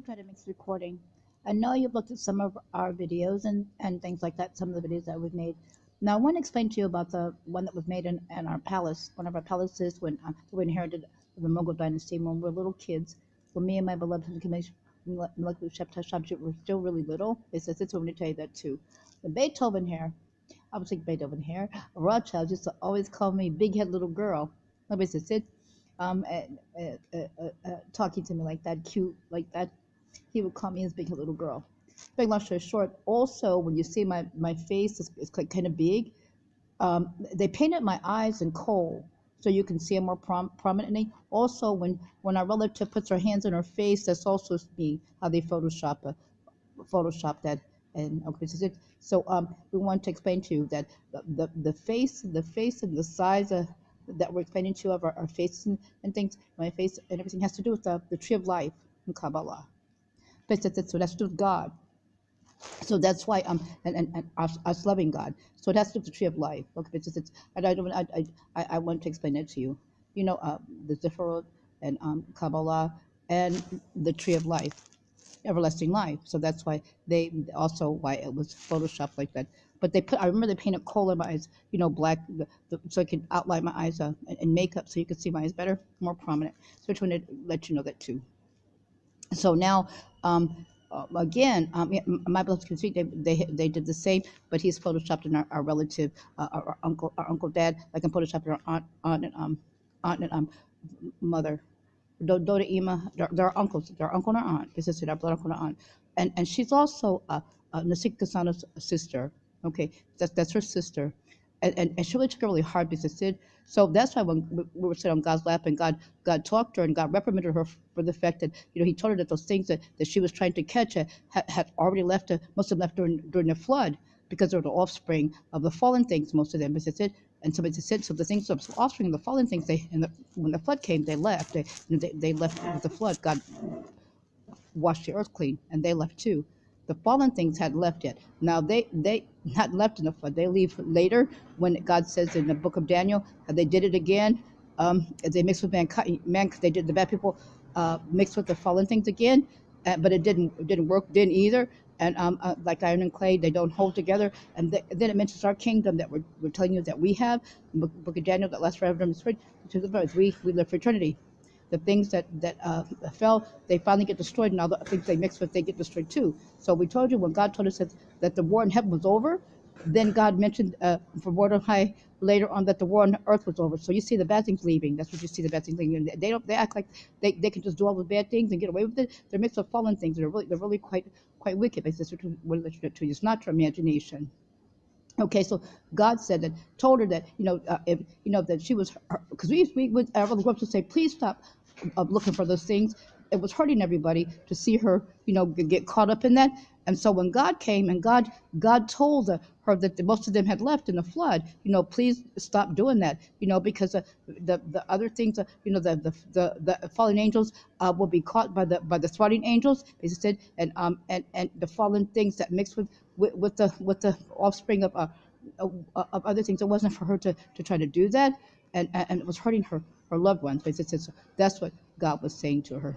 try to mix recording. I know you've looked at some of our videos and things like that, some of the videos that we've made. Now, I want to explain to you about the one that was made in our palace, one of our palaces when we inherited the Mughal dynasty when we were little kids. When me and my beloved Malak Shabta were still really little. It says it's when to tell you that too. The Beethoven here, I was like Beethoven here, Rothschild used to always call me big head little girl. Nobody says it. Talking to me like that, cute, like that. He would call me his big little girl. Big long story short, also, when you see my face is kind of big, they painted my eyes in kohl so you can see them more prominently. Also, when our relative puts her hands in her face, that's also me, how they Photoshop that. And okay, so we want to explain to you that the face and the size that we're explaining to you of our faces and things, my face and everything has to do with the tree of life in Kabbalah. But so that's to do with God. So that's why and us loving God. So that's the tree of life. Okay, and I want to explain it to you. You know, the Zipporah and Kabbalah and the tree of life, everlasting life. So that's why they also why it was photoshopped like that. But I remember they painted kohl in my eyes, black, so I could outline my eyes and makeup so you could see my eyes better, more prominent. So I just wanted to let you know that too. So now, again, yeah, my brother can see they did the same, but he's photoshopped in our relative, our uncle, dad, like I'm photoshopped in our aunt and mother. Dora Ima, they're uncles, they're uncle and our aunt. This is it, our blood uncle and aunt, and she's also Nasik Kasana's sister. Okay, that's her sister, and she really took it really hard because it. So that's why when we were sitting on God's lap and God talked to her and God reprimanded her for the fact that He told her that those things that she was trying to catch had already left must have left during the flood because they were the offspring of the fallen things, most of them. But it. And somebody said, so the things, the offspring of the fallen things, when the flood came, they left. They left with the flood. God washed the earth clean, and they left too. The fallen things hadn't left yet. Now they hadn't left in the flood. They leave later when God says in the book of Daniel, they did it again. They mixed with mankind. They did the bad people mixed with the fallen things again, but it didn't work. Didn't either. And like iron and clay, they don't hold together. And then it mentions our kingdom that we're telling you that we have. Book of Daniel, that lasts forever and spirit, which is the birth. We live for eternity. The things that fell, they finally get destroyed, and all the things they mix with, they get destroyed too. So we told you when God told us that the war in heaven was over, then God mentioned for Mordecai later on that the war on earth was over. So you see the bad things leaving. That's what you see, the bad things leaving. They act like they can just do all the bad things and get away with it. They're mixed with fallen things. They're really quite wicked. It's not your imagination. Okay, so God said that, told her that, if, that she was, because we would, our other groups would say, please stop looking for those things. It was hurting everybody to see her, get caught up in that. And so when God came and God told her that most of them had left in the flood, please stop doing that, because the other things, the fallen angels will be caught by the swatting angels, they said, and the fallen things that mix with the offspring of other things. It wasn't for her to try to do that, and it was hurting her loved ones. Basically, so that's what God was saying to her.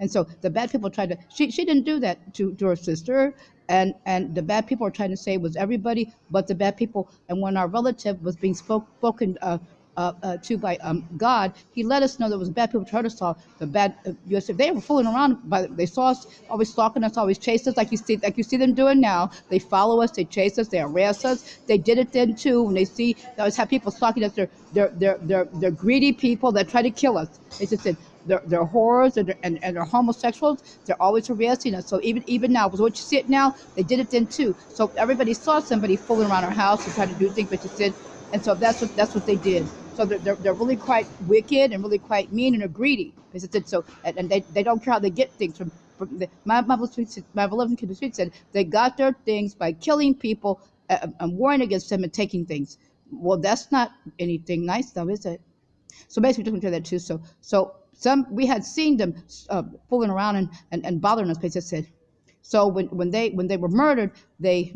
And so the bad people tried to. She didn't do that to her sister, and the bad people are trying to say it was everybody but the bad people. And when our relative was being spoken to by God, He let us know there was bad people trying to saw the bad US. They were fooling around, but they saw us always stalking us, always chase us, like you see them doing now. They follow us, they chase us, they harass us. They did it then too. When they always have people stalking us, they're greedy people that try to kill us. They just said they're whores and they're homosexuals. They're always harassing us. So even now, with what you see it now, they did it then too. So everybody saw somebody fooling around our house and trying to do things, but you said, and so that's what they did. So they're really quite wicked and really quite mean and are greedy. So and they don't care how they get things from my beloved kid said they got their things by killing people and warring against them and taking things. Well, that's not anything nice, though, is it? So basically, we took into that too. So some we had seen them fooling around and bothering us. Basically said. So when they were murdered, they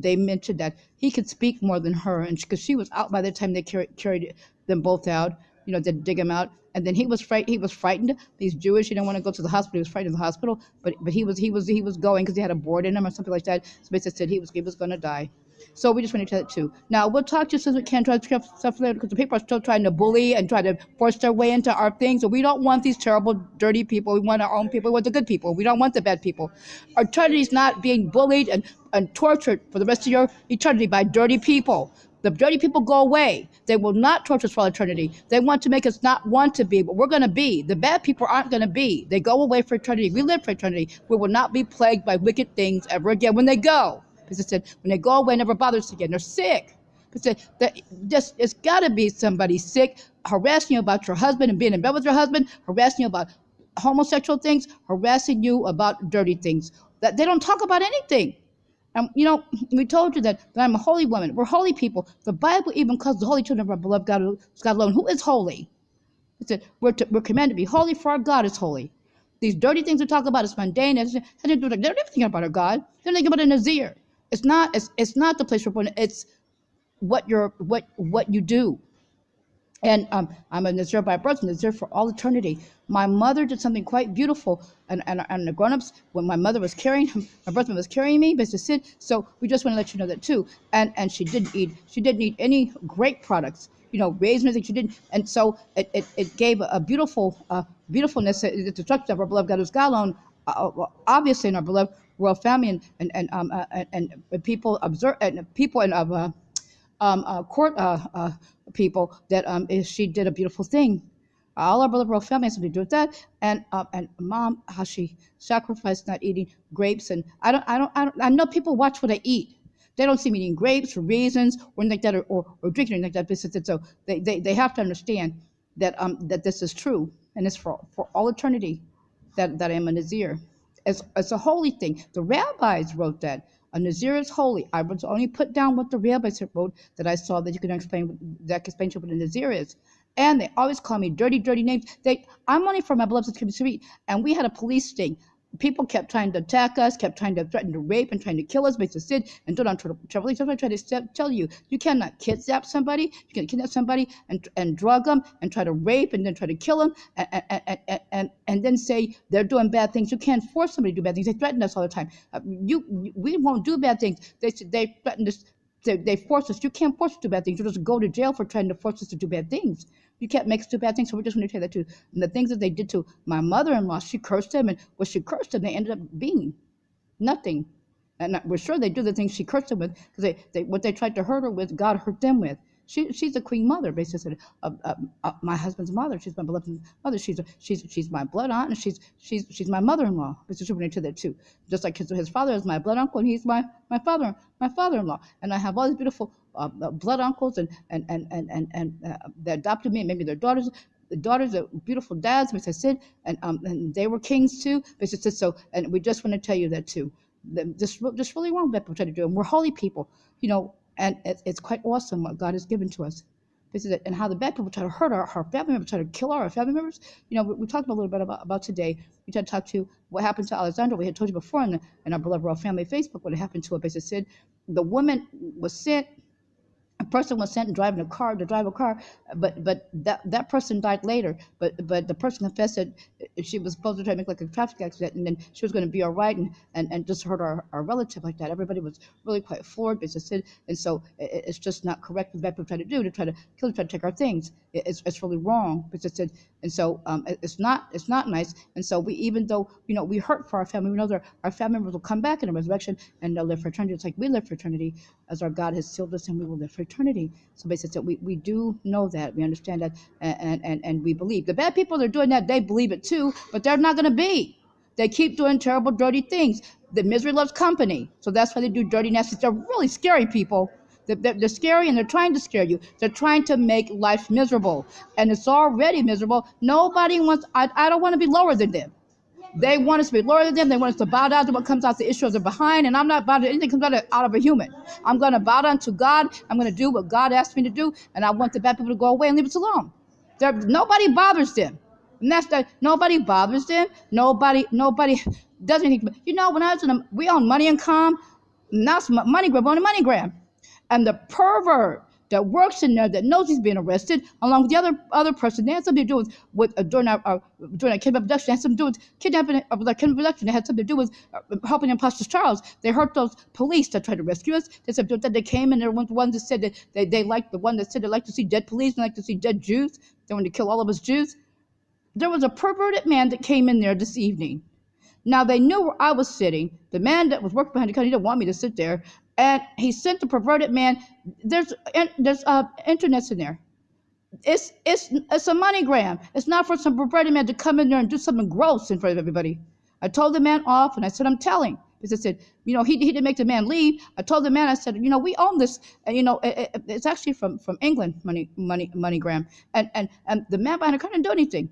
mentioned that he could speak more than her, and because she was out by the time they carried them both out, to dig them out. And then he was frightened. He was frightened. He's Jewish. He didn't want to go to the hospital. He was frightened of the hospital. But he was going because he had a board in him or something like that. So basically said he was going to die. So we just want to tell it too. Now we'll talk to you since we can try to stuff later because the people are still trying to bully and try to force their way into our things. So we don't want these terrible, dirty people. We want our own people. We want the good people. We don't want the bad people. Our eternity is not being bullied and tortured for the rest of your eternity by dirty people. The dirty people go away. They will not torture us for all eternity. They want to make us not want to be, but we're going to be. The bad people aren't going to be. They go away for eternity. We live for eternity. We will not be plagued by wicked things ever again when they go. Because it said, when they go away, it never bothers us again. They're sick. Because it's got to be somebody sick, harassing you about your husband and being in bed with your husband, harassing you about homosexual things, harassing you about dirty things. That they don't talk about anything. We told you that I'm a holy woman. We're holy people. The Bible even calls the holy children of our beloved God alone. Who is holy? It said we're commanded to be holy, for our God is holy. These dirty things we talk about is mundane. They're not even thinking about our God. They're thinking about a Nazir. It's not the place we're putting. It's what you do. And I'm a Nazir by birth, Nazir for all eternity. My mother did something quite beautiful, and the grown-ups, when my mother was carrying him, my birth was carrying me, but it's sin. So we just want to let you know that too. And she didn't eat any grape products, raisins. She didn't, and so it gave a beautiful beautifulness, the destruction of our beloved God, who's God alone, obviously in our beloved royal family, and people observe, and people and of. Court people that she did a beautiful thing. All our beloved royal family has something to do with that, and mom, how she sacrificed not eating grapes, and I know people watch what I eat. They don't see me eating grapes or raisins or anything like that, or drinking anything like that. So they have to understand that that this is true, and it's for all eternity that I am a Nazir. It's a holy thing. The rabbis wrote that. A Nazir is holy. I was only put down what the rabbis wrote that I saw that you can explain to you what a Nazir is. And they always call me dirty, dirty names. I'm only from my beloved community, and we had a police sting. People kept trying to attack us, kept trying to threaten to rape and trying to kill us, make us sin, and do it on trouble. So I try to tell you, you cannot kidnap somebody. You can kidnap somebody and drug them and try to rape and then try to kill them and then say they're doing bad things. You can't force somebody to do bad things. They threaten us all the time. We won't do bad things. They threaten us. They force us. You can't force us to do bad things. You just go to jail for trying to force us to do bad things. You can't make us do bad things. So we just want to tell you that too. And the things that they did to my mother-in-law, she cursed them, and what she cursed them, they ended up being nothing. And we're sure they do the things she cursed them with, because what they tried to hurt her with, God hurt them with. She's a queen mother, basically. My husband's mother. She's my beloved mother. She's my blood aunt, and she's my mother-in-law. Basically, we're into that too. Just like his father is my blood uncle, and he's my father-in-law. And I have all these beautiful blood uncles and they adopted me, and maybe their daughters. The daughters are beautiful dads, as I said, and they were kings too. Basically, so, and we just want to tell you that too. This really wrong that people try to do, and we're holy people, and it's quite awesome what God has given to us. This is it, and how the bad people try to hurt our family members, try to kill our family members. We talked a little bit about today. We tried to talk to what happened to Alexandra. We had told you before in our beloved royal family Facebook what happened to her. Basically said the woman was sent. A person was sent to drive a car, but that person died later. But the person confessed that she was supposed to try to make like a traffic accident, and then she was going to be all right, and just hurt our relative like that. Everybody was really quite floored, basically, and so it's just not correct what people try to do, to try to kill, try to take our things. It's really wrong, basically, and so it's not nice. And so even though we hurt for our family, we know that our family members will come back in the resurrection and they'll live for eternity. It's like we live for eternity, as our God has sealed us, and we will live for eternity. So basically, we do know that, we understand that, and we believe. The bad people that are doing that, they believe it too, but they're not going to be. They keep doing terrible, dirty things. The misery loves company, so that's why they do dirty, nasty. They're really scary people. They're scary, and they're trying to scare you. They're trying to make life miserable, and it's already miserable. Nobody wants. I don't want to be lower than them. They want us to be lower than them. They want us to bow down to what comes out the issue of the behind. And I'm not bowing to anything that comes out of a human. I'm going to bow down to God. I'm going to do what God asked me to do. And I want the bad people to go away and leave us alone. Nobody bothers them. And that's that. Nobody bothers them. Nobody does anything. When I was we own Money and Com. Now it's MoneyGram. On a MoneyGram. And the pervert that works in there that knows he's being arrested, along with the other person. They had something to do with during a kidnapping abduction. They had something to do with kidnapping abduction. They had something to do with helping imposter Charles. They hurt those police that tried to rescue us. They said that they came and there was one that said that they liked the one that said they like to see dead police and like to see dead Jews. They wanted to kill all of us Jews. There was a perverted man that came in there this evening. Now they knew where I was sitting. The man that was working behind the counter, he didn't want me to sit there, and he sent the perverted man. There's internets in there. It's a money gram. It's not for some perverted man to come in there and do something gross in front of everybody. I told the man off, and I said I'm telling. Because I said, he didn't make the man leave. I told the man, I said, we own this. And, it's actually from England, MoneyGram, and the man behind the counter didn't do anything.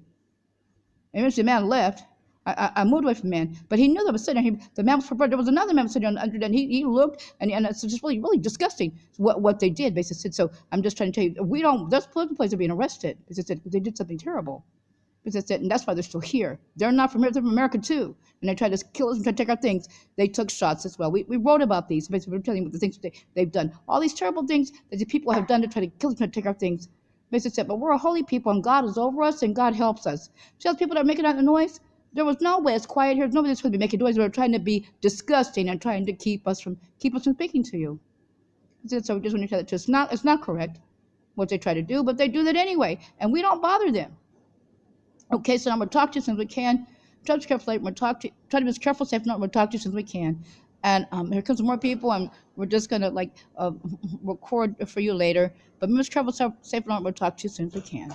And eventually the man left. I moved away from the man, but he knew that I was sitting there. The man was perverted. There was another man sitting under that. He looked, and it's just really, really disgusting what they did. Basically said, so I'm just trying to tell you, those political players are being arrested because they did something terrible. Because and that's why they're still here. They're not from here, they're from America too. And they tried to kill us and try to take our things. They took shots as well. We wrote about these. Basically, we're telling you what the things they've done. All these terrible things that the people have done to try to kill us and try to take our things. Basically said, but we're a holy people and God is over us and God helps us. See those people that are making that noise? There was no way it's quiet here. Nobody's supposed to be making noise. They were trying to be disgusting and trying to keep us from speaking to you. So we just want to tell that it's not correct what they try to do, but they do that anyway, and we don't bother them. Okay, so I'm gonna talk to you as soon as we can. Try to be careful. We're try to be careful, safe, not. We'll talk to you as soon as we can. And here comes some more people, and we're just gonna record for you later. But be careful, safe, not. We'll talk to you as soon as we can.